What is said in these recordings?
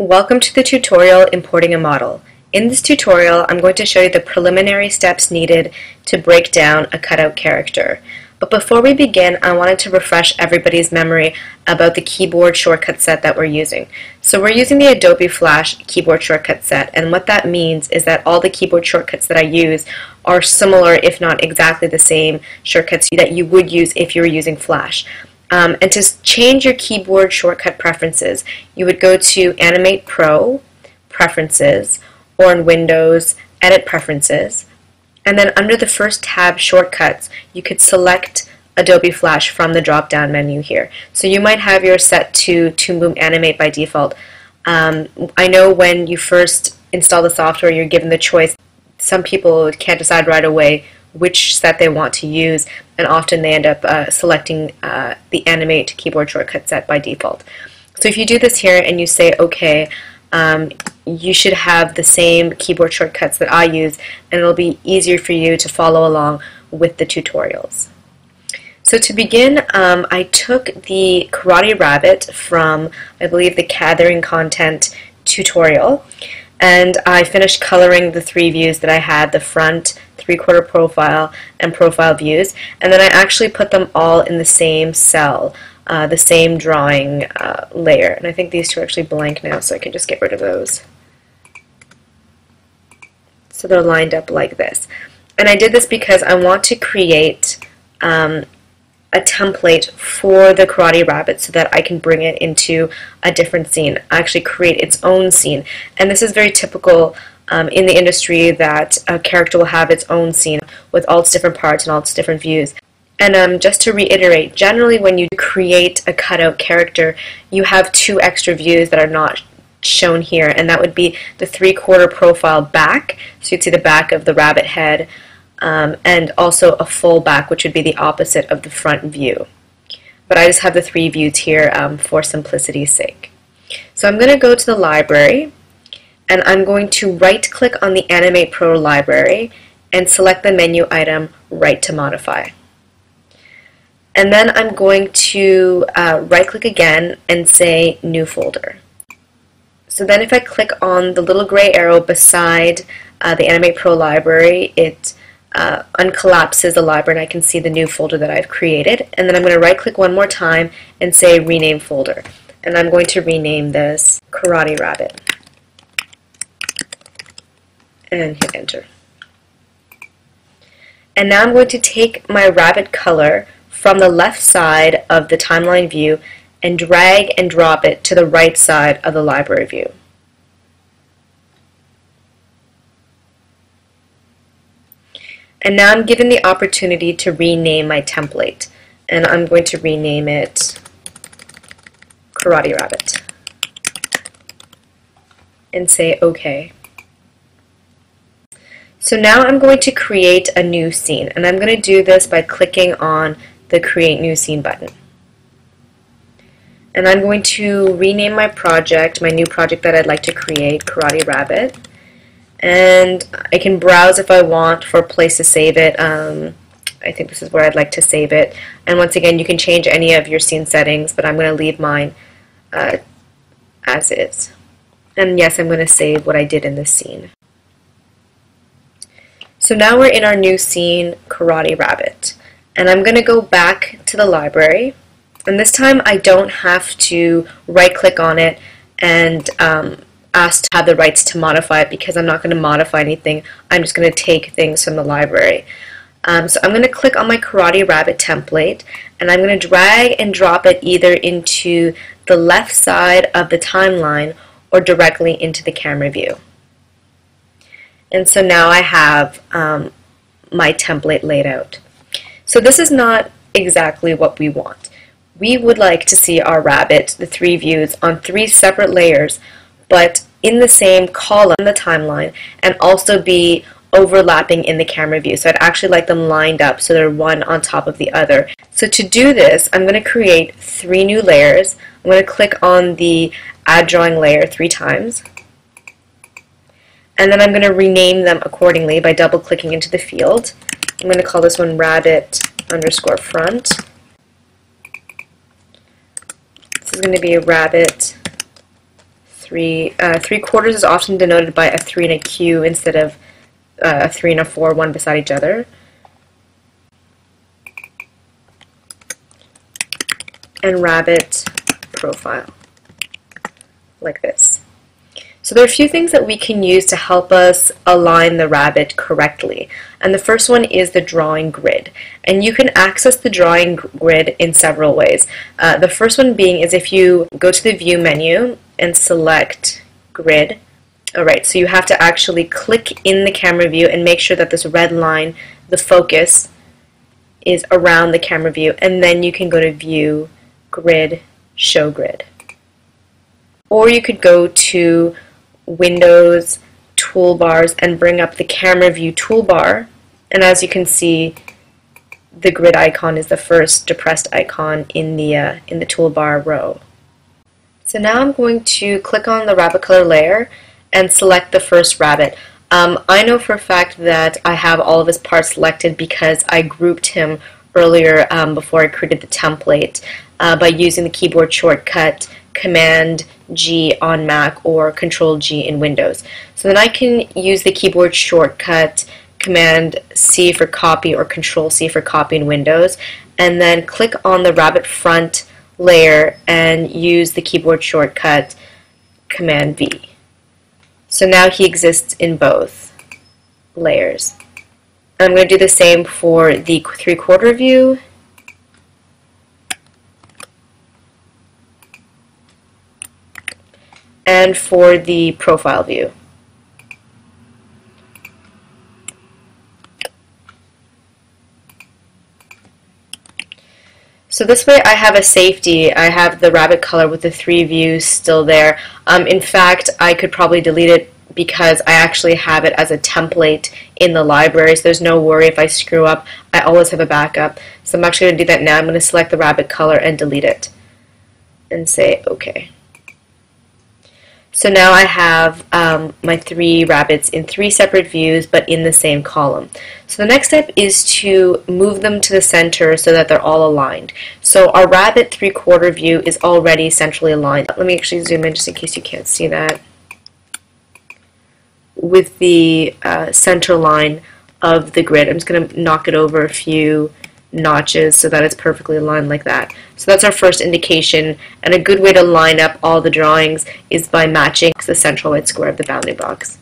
Welcome to the tutorial Importing a Model. In this tutorial, I'm going to show you the preliminary steps needed to break down a cutout character. But before we begin, I wanted to refresh everybody's memory about the keyboard shortcut set that we're using. So we're using the Adobe Flash keyboard shortcut set, and what that means is that all the keyboard shortcuts that I use are similar, if not exactly the same shortcuts that you would use if you were using Flash. And to change your keyboard shortcut preferences, you would go to Animate Pro, Preferences, or in Windows, Edit Preferences. And then under the first tab, Shortcuts, you could select Adobe Flash from the drop-down menu here. So you might have yours set to Toon Boom Animate by default. I know when you first install the software, you're given the choice. Some people can't decide right away which set they want to use, and often they end up selecting the Animate keyboard shortcut set by default. So if you do this here and you say OK, you should have the same keyboard shortcuts that I use, and it'll be easier for you to follow along with the tutorials. So to begin, I took the Karate Rabbit from, I believe, the Gathering Content tutorial, and I finished coloring the three views that I had, the front, three-quarter profile, and profile views, and then I actually put them all in the same cell, the same drawing layer. And I think these two are actually blank now, so I can just get rid of those. So they're lined up like this. And I did this because I want to create a template for the Karate Rabbit so that I can bring it into a different scene, actually create its own scene. And this is very typical in the industry, that a character will have its own scene with all its different parts and all its different views. And just to reiterate, generally when you create a cutout character, you have two extra views that are not shown here, and that would be the three-quarter profile back, so you'd see the back of the rabbit head, and also a full back, which would be the opposite of the front view. But I just have the three views here for simplicity's sake. So I'm going to go to the library, and I'm going to right-click on the Animate Pro library and select the menu item Right to Modify. And then I'm going to right-click again and say New Folder. So then if I click on the little gray arrow beside the Animate Pro library, it uncollapses the library and I can see the new folder that I've created. And then I'm going to right-click one more time and say Rename Folder. And I'm going to rename this Karate Rabbit. And hit Enter. And now I'm going to take my rabbit color from the left side of the timeline view and drag and drop it to the right side of the library view. And now I'm given the opportunity to rename my template, and I'm going to rename it Karate Rabbit and say OK. So now I'm going to create a new scene, and I'm going to do this by clicking on the Create New Scene button. And I'm going to rename my project, my new project that I'd like to create, Karate Rabbit. And I can browse if I want for a place to save it. I think this is where I'd like to save it. And once again, you can change any of your scene settings, but I'm going to leave mine as is. And yes, I'm going to save what I did in this scene. So now we're in our new scene, Karate Rabbit. And I'm going to go back to the library. And this time I don't have to right-click on it and ask to have the rights to modify it, because I'm not going to modify anything. I'm just going to take things from the library. So I'm going to click on my Karate Rabbit template, and I'm going to drag and drop it either into the left side of the timeline or directly into the camera view. And so now I have my template laid out. So this is not exactly what we want. We would like to see our rabbit, the three views, on three separate layers, but in the same column in the timeline, and also be overlapping in the camera view. So I'd actually like them lined up so they're one on top of the other. So to do this, I'm going to create three new layers. I'm going to click on the Add Drawing layer 3 times. And then I'm going to rename them accordingly by double-clicking into the field. I'm going to call this one rabbit_front. This is going to be rabbit 3. 3/4 is often denoted by a 3 and a Q instead of a 3 and a 4, one beside each other. And rabbit profile, like this. So there are a few things that we can use to help us align the rabbit correctly. And the first one is the drawing grid. And you can access the drawing grid in several ways. The first one being is if you go to the View menu and select Grid. Alright, so you have to actually click in the camera view and make sure that this red line, the focus, is around the camera view. And then you can go to View, Grid, Show Grid. Or you could go to Windows, Toolbars, and bring up the Camera View toolbar. And as you can see, the grid icon is the first depressed icon in the toolbar row. So now I'm going to click on the rabbit color layer and select the first rabbit. I know for a fact that I have all of his parts selected because I grouped him earlier before I created the template by using the keyboard shortcut Command G on Mac or Control G in Windows. So then I can use the keyboard shortcut Command C for copy or Control C for copy in Windows, and then click on the rabbit front layer and use the keyboard shortcut Command V. So now he exists in both layers. I'm going to do the same for the 3/4 view. And for the profile view. So this way I have a safety. I have the rabbit color with the 3 views still there. In fact, I could probably delete it because I actually have it as a template in the library, so there's no worry if I screw up. I always have a backup. So I'm actually going to do that now. I'm going to select the rabbit color and delete it and say OK. So now I have my 3 rabbits in 3 separate views but in the same column. So the next step is to move them to the center so that they're all aligned. So our rabbit 3/4 view is already centrally aligned. Let me actually zoom in just in case you can't see that. With the center line of the grid, I'm just going to knock it over a few notches so that it's perfectly aligned like that. So that's our first indication, and a good way to line up all the drawings is by matching the central white square of the bounding box.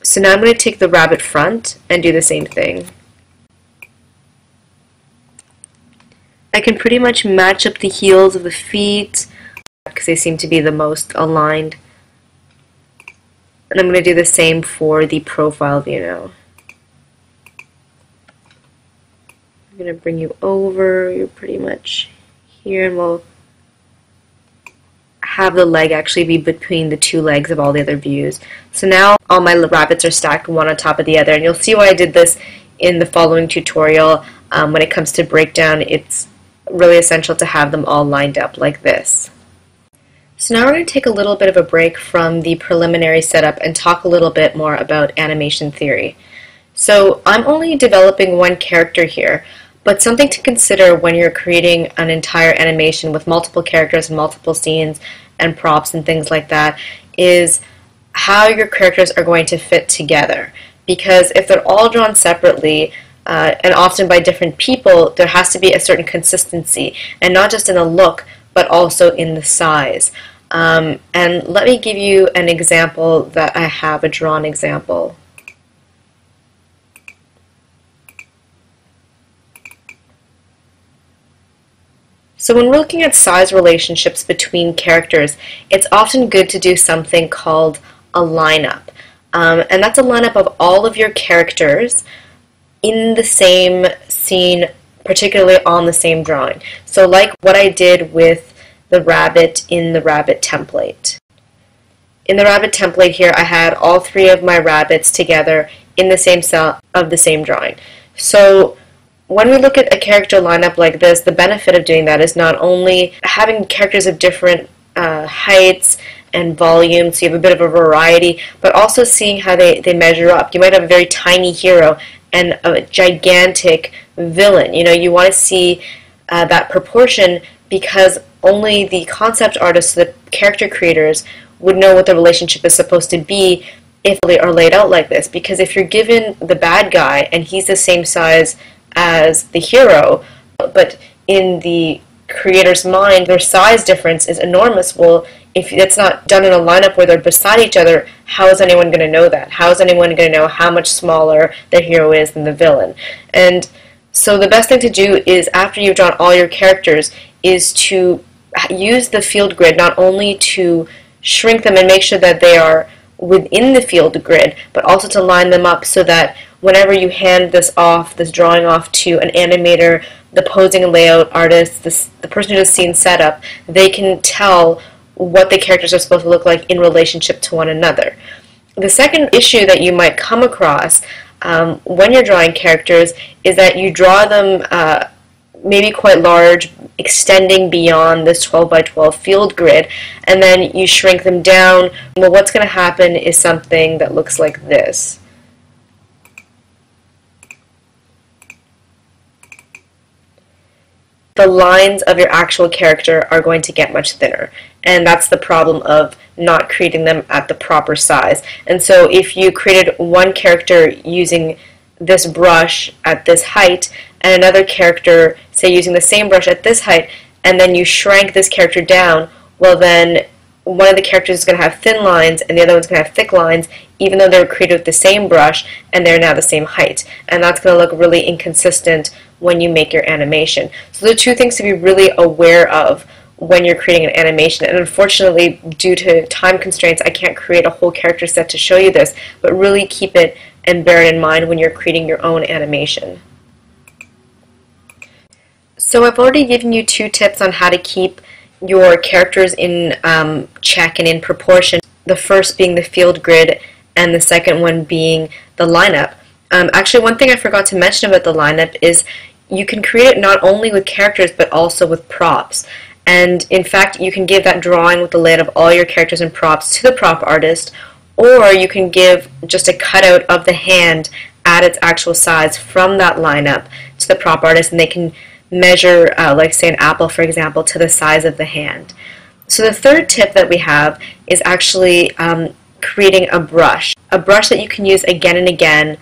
So now I'm going to take the rabbit front and do the same thing. I can pretty much match up the heels of the feet because they seem to be the most aligned. And I'm going to do the same for the profile view now. I'm going to bring you over, you're pretty much here, and we'll have the leg actually be between the 2 legs of all the other views. So now all my rabbits are stacked one on top of the other, and you'll see why I did this in the following tutorial. When it comes to breakdown, it's really essential to have them all lined up like this. So now we're going to take a little bit of a break from the preliminary setup and talk a little bit more about animation theory. So I'm only developing one character here, but something to consider when you're creating an entire animation with multiple characters and multiple scenes and props and things like that is how your characters are going to fit together. Because if they're all drawn separately, and often by different people, there has to be a certain consistency, and not just in the look, but also in the size. And let me give you an example that I have, a drawn example. So when we're looking at size relationships between characters, it's often good to do something called a lineup. And that's a lineup of all of your characters in the same scene, particularly on the same drawing. So like what I did with the rabbit in the rabbit template. In the rabbit template here, I had all 3 of my rabbits together in the same cell of the same drawing. So when we look at a character lineup like this, the benefit of doing that is not only having characters of different heights and volumes, so you have a bit of a variety, but also seeing how they measure up. You might have a very tiny hero and a gigantic villain. You know, you want to see that proportion because only the concept artists, the character creators, would know what the relationship is supposed to be if they are laid out like this. Because if you're given the bad guy and he's the same size as the hero, but in the creator's mind their size difference is enormous, well, if it's not done in a lineup where they're beside each other, how is anyone going to know that? How is anyone going to know how much smaller the hero is than the villain? And so the best thing to do is, after you've drawn all your characters, is to use the field grid not only to shrink them and make sure that they are within the field grid, but also to line them up so that whenever you hand this drawing off to an animator, the posing and layout artist, the person who does scene setup, they can tell what the characters are supposed to look like in relationship to one another. The second issue that you might come across when you're drawing characters is that you draw them maybe quite large, extending beyond this 12 by 12 field grid, and then you shrink them down. Well, what's going to happen is something that looks like this. The lines of your actual character are going to get much thinner, and that's the problem of not creating them at the proper size. And so if you created one character using this brush at this height and another character, say, using the same brush at this height, and then you shrank this character down, well, then one of the characters is going to have thin lines and the other one's going to have thick lines, even though they were created with the same brush and they're now the same height. And that's going to look really inconsistent when you make your animation. So there are two things to be really aware of when you're creating an animation. And unfortunately, due to time constraints, I can't create a whole character set to show you this, but really keep it and bear it in mind when you're creating your own animation. So I've already given you 2 tips on how to keep your characters in check and in proportion. The first being the field grid and the second one being the lineup. Actually, one thing I forgot to mention about the lineup is you can create it not only with characters but also with props. And in fact, you can give that drawing with the layout of all your characters and props to the prop artist, or you can give just a cutout of the hand at its actual size from that lineup to the prop artist, and they can measure, like say an apple for example, to the size of the hand. So the third tip that we have is actually creating a brush that you can use again and again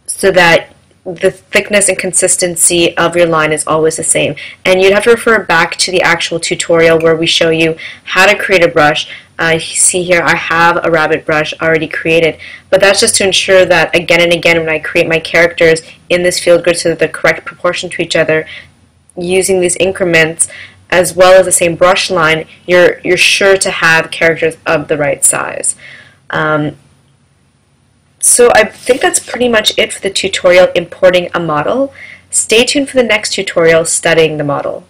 so that the thickness and consistency of your line is always the same. And you'd have to refer back to the actual tutorial where we show you how to create a brush. You see here I have a rabbit brush already created, but that's just to ensure that again and again when I create my characters in this field grid so that they're correct proportion to each other, using these increments as well as the same brush line, you're sure to have characters of the right size. So I think that's pretty much it for the tutorial importing a model. Stay tuned for the next tutorial studying the model.